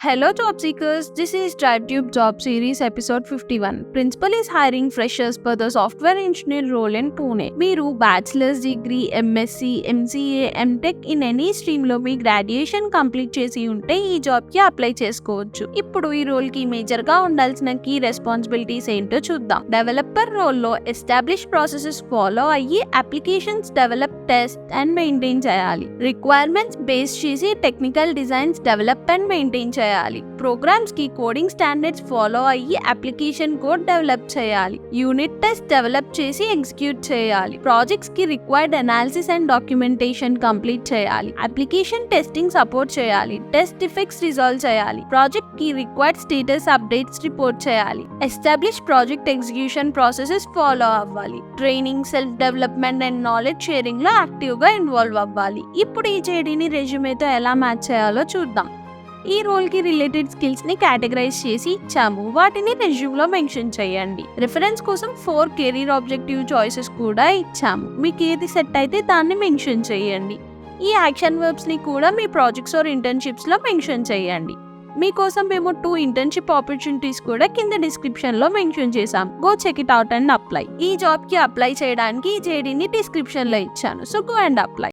Hello job seekers, this is DriveTube Job Series episode 51. Principal is hiring freshers for the software engineer role in Pune. మీరు bachelor's degree, MSc, MCA, MTech in any stream లో మీ graduation complete చేసి ఉంటే ఈ job కి apply చేసుకోవచ్చు. ఇప్పుడు ఈ రోల్ కి మేజర్ గా ఉండాల్సిన కీ రెస్పాన్సిబిలిటీస్ ఏంటో చూద్దాం. డెవలపర్ రోల్ లో ఎస్టాబ్లిష్ ప్రాసెసెస్ ఫాలో అయ్యి applications develop, test and maintain చేయాలి. రిక్వైర్మెంట్స్ బేస్ చేసి technical designs develop and maintain చేయాలి. ప్రోగ్రామ్స్ కి కోడింగ్ స్టాండర్డ్స్ ఫాలో అయ్యి అప్లికేషన్ కోడ్ డెవలప్ చేయాలి. యూనిట్ టెస్ట్ డెవలప్ చేసి ఎగ్జిక్యూట్ చేయాలి. ప్రాజెక్ట్స్ కి required analysis and documentation complete చేయాలి. అప్లికేషన్ టెస్టింగ్ సపోర్ట్ చేయాలి. టెస్ట్ డిఫెక్ట్స్ రిజాల్వ్ చేయాలి. ప్రాజెక్ట్ కి రిక్వైర్డ్ స్టేటస్ అప్డేట్స్ రిపోర్ట్ చేయాలి. Establish project execution processes follow అవ్వాలి. Training, self development and knowledge sharing లో యాక్టివ్ గా ఇన్వాల్వ్ అవ్వాలి. ఇప్పుడు ఈ జేడీని రెజ్యూమేతో ఎలా మ్యాచ్ చేయాలో చూద్దాం. ఈ రోల్ కి రిలేటెడ్ స్కిల్స్ ని కేటగరైజ్ చేసి ఇచ్చాము. వాటిని రెజ్యూమ్ లో మెన్షన్ చేయండి. రిఫరెన్స్ కోసం 4 కెరీర్ ఆబ్జెక్టివ్ చాయిసెస్ కూడా ఇచ్చాము. మీకు ఏది సెట్ అయితే దాన్ని మెన్షన్ చేయండి. ఈ యాక్షన్ వర్బ్స్ ని కూడా మీ ప్రాజెక్ట్స్ ఆర్ ఇంటర్న్షిప్స్ లో మెన్షన్ చేయండి. మీకోసం మేము 2 ఇంటర్న్షిప్ ఆపర్చునిటీస్ కూడా కింద డిస్క్రిప్షన్ లో మెన్షన్ చేసాం. Go check it out and apply. ఈ జాబ్ కి అప్లై చేయడానికి ఈ జేడీని డిస్క్రిప్షన్ లో ఇచ్చాను. So go and apply.